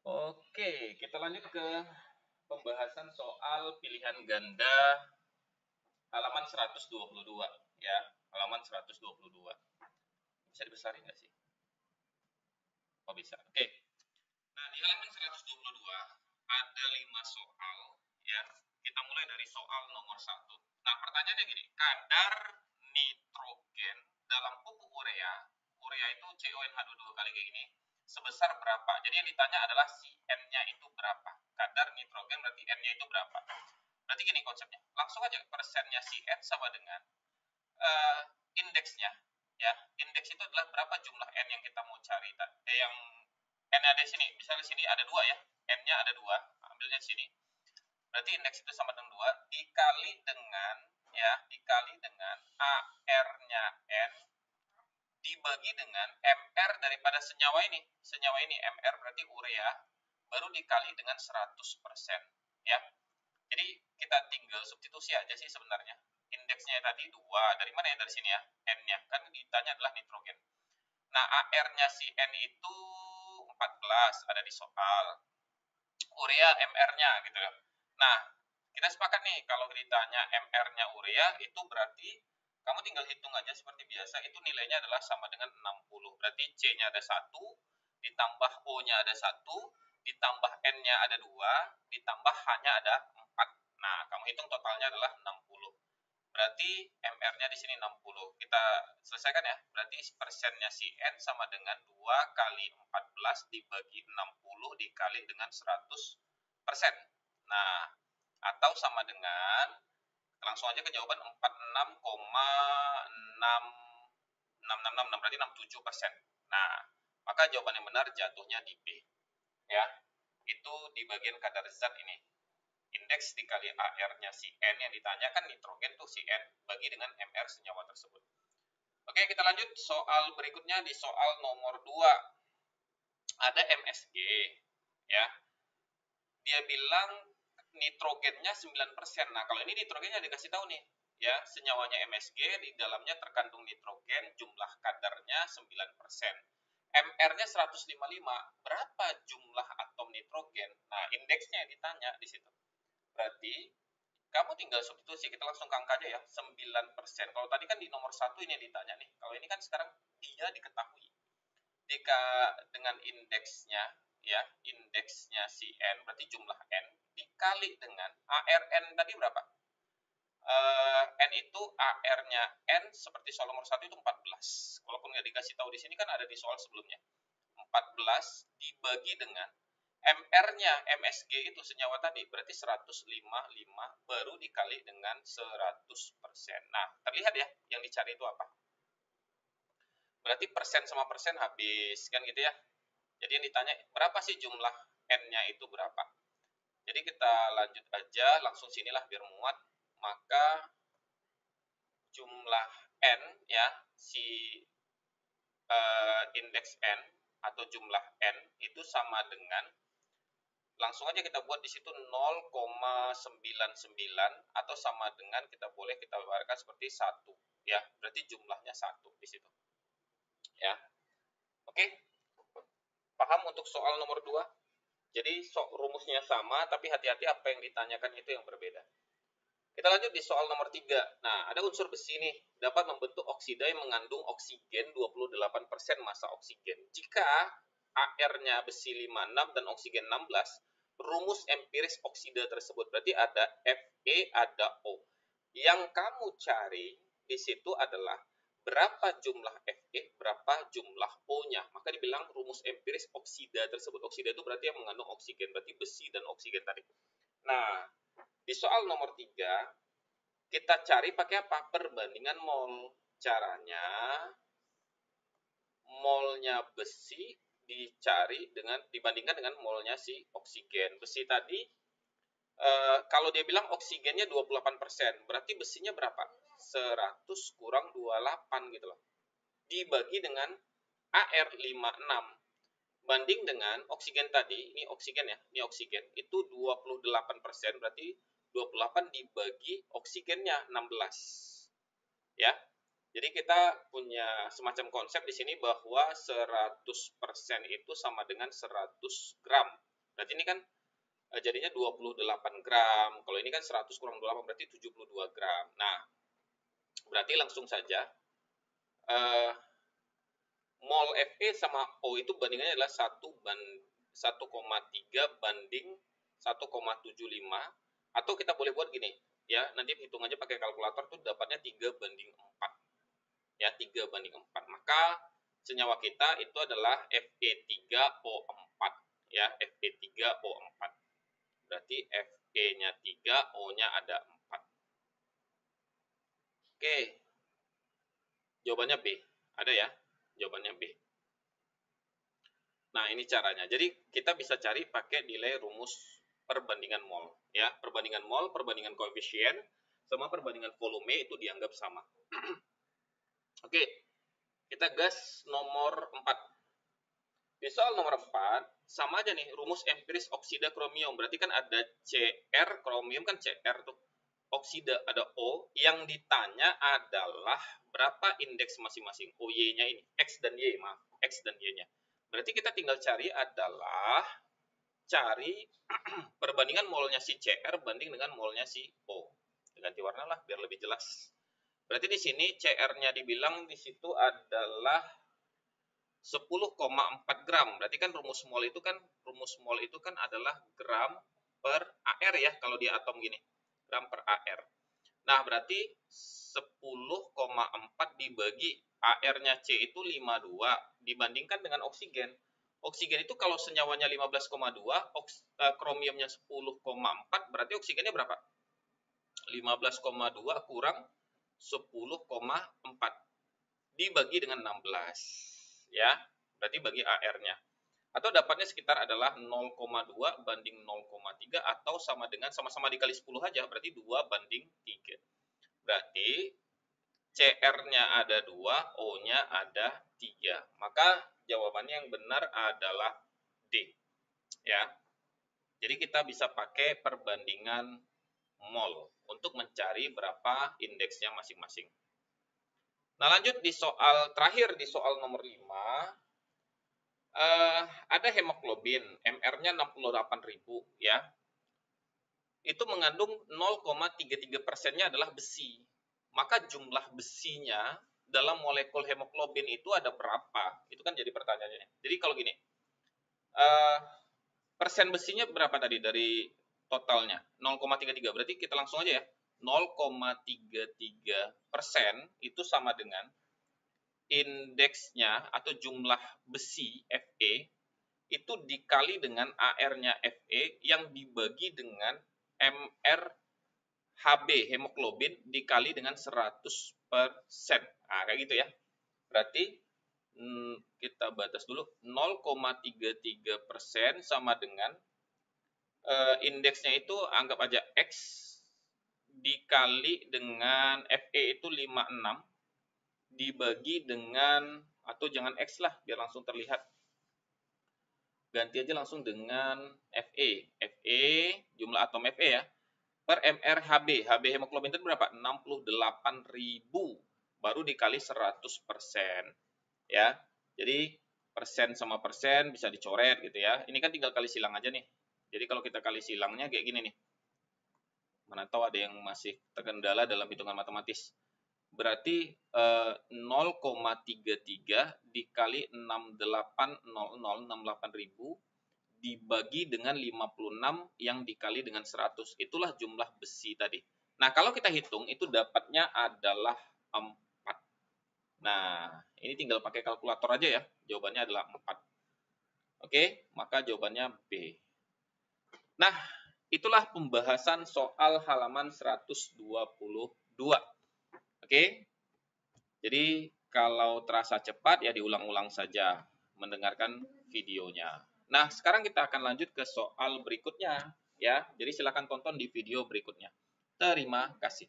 Oke, kita lanjut ke pembahasan soal pilihan ganda halaman 122 ya, halaman 122. Bisa dibesarin nggak sih? Oh bisa. Oke. Nah, di halaman 122 ada 5 soal ya. Kita mulai dari soal nomor 1. Nah, pertanyaannya gini, kadar nitrogen dalam pupuk urea, urea itu CONH22 kali kayak gini, sebesar berapa? Jadi yang ditanya adalah si N-nya itu berapa? Kadar nitrogen berarti N-nya itu berapa? Berarti gini konsepnya. Langsung aja persennya si N sama dengan uh, indeksnya. Ya, indeks itu adalah berapa jumlah N yang kita mau cari. Yang N ada di sini. Misalnya di sini ada 2 ya. N-nya ada 2. Ambilnya di sini. Berarti indeks itu sama dengan 2 dikali dengan AR-nya N dibagi dengan MR daripada senyawa ini. Senyawa ini MR berarti urea, baru dikali dengan 100%. Ya. Jadi kita tinggal substitusi aja sih sebenarnya. Indeksnya tadi 2. Dari mana ya? Dari sini ya. N-nya. Kan ditanya adalah nitrogen. Nah, AR-nya si N itu 14 ada di soal. Urea MR-nya gitu loh. Nah, kita sepakat nih kalau ditanya MR-nya urea itu berarti kamu tinggal hitung aja seperti biasa, itu nilainya adalah sama dengan 60. Berarti C-nya ada 1, ditambah O-nya ada 1, ditambah N-nya ada 2, ditambah H-nya ada 4. Nah, kamu hitung totalnya adalah 60. Berarti MR-nya di sini 60. Kita selesaikan ya. Berarti persennya si N sama dengan 2 kali 14 dibagi 60 dikali dengan 100%. Nah, atau sama dengan, langsung aja ke jawaban 46,666, berarti 67%. Nah, maka jawaban yang benar jatuhnya di B. Ya, itu di bagian kadar zat ini. Indeks dikali AR-nya si N yang ditanyakan nitrogen tuh si N bagi dengan MR senyawa tersebut. Oke, kita lanjut soal berikutnya di soal nomor 2. Ada MSG ya. Dia bilang nitrogennya 9%. Nah, kalau ini nitrogennya dikasih tahu nih, ya, senyawanya MSG di dalamnya terkandung nitrogen, jumlah kadarnya 9%. MR-nya 155. Berapa jumlah atom nitrogen? Nah, indeksnya yang ditanya di situ. Berarti kamu tinggal substitusi, kita langsung ke angka aja ya, 9%. Kalau tadi kan di nomor 1 ini ditanya nih. Kalau ini kan sekarang dia diketahui. Jika dengan indeksnya ya, indeksnya si N berarti jumlah N dikali dengan ARN tadi berapa? N itu AR-nya N seperti soal nomor 1 itu 14. Walaupun nggak dikasih tahu di sini kan ada di soal sebelumnya. 14 dibagi dengan MR-nya MSG itu senyawa tadi berarti 155 baru dikali dengan 100%. Nah, terlihat ya yang dicari itu apa? Berarti persen sama persen habis kan gitu ya. Jadi yang ditanya berapa sih jumlah N-nya itu berapa? Jadi kita lanjut aja langsung sinilah biar muat. Maka jumlah N ya si indeks N atau jumlah N itu sama dengan, langsung aja kita buat di situ 0,99 atau sama dengan kita warnai seperti 1 ya. Berarti jumlahnya 1 di situ. Ya. Oke. Paham untuk soal nomor 2? Jadi rumusnya sama tapi hati-hati apa yang ditanyakan itu yang berbeda. Kita lanjut di soal nomor 3. Nah, ada unsur besi nih, dapat membentuk oksida yang mengandung oksigen 28% massa oksigen. Jika AR-nya besi 56 dan oksigen 16, rumus empiris oksida tersebut berarti ada Fe, ada O. Yang kamu cari di situ adalah berapa jumlah Fe, berapa jumlah O-nya. Maka dibilang rumus empiris oksida tersebut. Oksida itu berarti yang mengandung oksigen, berarti besi dan oksigen tadi. Nah, di soal nomor 3, kita cari pakai apa? Perbandingan mol. Caranya, molnya besi dibandingkan dengan molnya si oksigen. Besi tadi, kalau dia bilang oksigennya 28%, berarti besinya berapa? 100 kurang 28 gitu loh. Dibagi dengan AR 56. Banding dengan oksigen tadi, ini oksigen ya, ini oksigen, itu 28%, berarti 28 dibagi oksigennya 16. Ya. Jadi kita punya semacam konsep di sini bahwa 100% itu sama dengan 100 gram. Berarti ini kan jadinya 28 gram. Kalau ini kan 100 kurang 28 berarti 72 gram. Nah, berarti langsung saja mol Fe sama O itu bandingannya adalah 1,3 banding 1,75, atau kita boleh buat gini ya, nanti hitung aja pakai kalkulator tuh dapatnya 3:4 ya, 3:4. Maka senyawa kita itu adalah Fe3O4 ya, Fe3O4. Berarti Fe-nya 3, O-nya ada 4. Oke. Jawabannya B. Ada ya? Jawabannya B. Nah, ini caranya. Jadi kita bisa cari pakai nilai rumus perbandingan mol ya. Perbandingan mol, perbandingan koefisien sama perbandingan volume itu dianggap sama. Oke. Kita gas nomor 4. Di soal nomor 4 sama aja nih, rumus empiris oksida kromium. Berarti kan ada Cr, kromium kan Cr tuh. Oksida ada O, yang ditanya adalah berapa indeks masing-masing OY-nya ini, X dan Y, maaf, X dan Y-nya. Berarti kita tinggal cari adalah cari perbandingan molnya si Cr banding dengan molnya si O. Ganti warna lah biar lebih jelas. Berarti di sini Cr-nya dibilang di situ adalah 10,4 gram. Berarti kan rumus mol itu kan adalah gram per AR ya kalau di atom gini. Gram per AR. Nah, berarti 10,4 dibagi AR-nya C itu 52 dibandingkan dengan oksigen. Oksigen itu kalau senyawanya 15,2, kromiumnya 10,4, berarti oksigennya berapa? 15,2 kurang 10,4 dibagi dengan 16. Ya, berarti bagi AR-nya. Atau dapatnya sekitar adalah 0,2 banding 0,3 atau sama dengan sama-sama dikali 10 aja, berarti 2 banding 3. Berarti CR-nya ada 2, O-nya ada 3. Maka jawabannya yang benar adalah D. Ya. Jadi kita bisa pakai perbandingan mol untuk mencari berapa indeksnya masing-masing. Nah, lanjut di soal terakhir, di soal nomor 5. Ada hemoglobin, MR-nya 68.000 ya. Itu mengandung 0,33%-nya adalah besi. Maka jumlah besinya dalam molekul hemoglobin itu ada berapa? Itu kan jadi pertanyaannya. Jadi kalau gini, persen besinya berapa tadi dari totalnya? 0,33. Berarti kita langsung aja ya. 0,33% itu sama dengan indeksnya atau jumlah besi Fe itu dikali dengan AR-nya Fe yang dibagi dengan MR HB hemoglobin dikali dengan 100%. Nah, kayak gitu ya. Berarti kita batas dulu 0,33% sama dengan indeksnya itu anggap aja X dikali dengan Fe itu 56 dibagi dengan, atau jangan X lah biar langsung terlihat, ganti aja langsung dengan Fe. Fe jumlah atom Fe ya per MR HB. HB hemoglobin itu berapa? 68.000 baru dikali 100%. Ya. Jadi persen sama persen bisa dicoret gitu ya. Ini kan tinggal kali silang aja nih. Jadi kalau kita kali silangnya kayak gini nih. Mana tahu ada yang masih terkendala dalam hitungan matematis. Berarti 0,33 dikali 68.000 dibagi dengan 56 yang dikali dengan 100. Itulah jumlah besi tadi. Nah, kalau kita hitung itu dapatnya adalah 4. Nah, ini tinggal pakai kalkulator aja ya. Jawabannya adalah 4. Oke, maka jawabannya B. Nah, itulah pembahasan soal halaman 122. Oke. Jadi kalau terasa cepat ya diulang-ulang saja mendengarkan videonya. Nah, sekarang kita akan lanjut ke soal berikutnya ya. Jadi silakan tonton di video berikutnya. Terima kasih.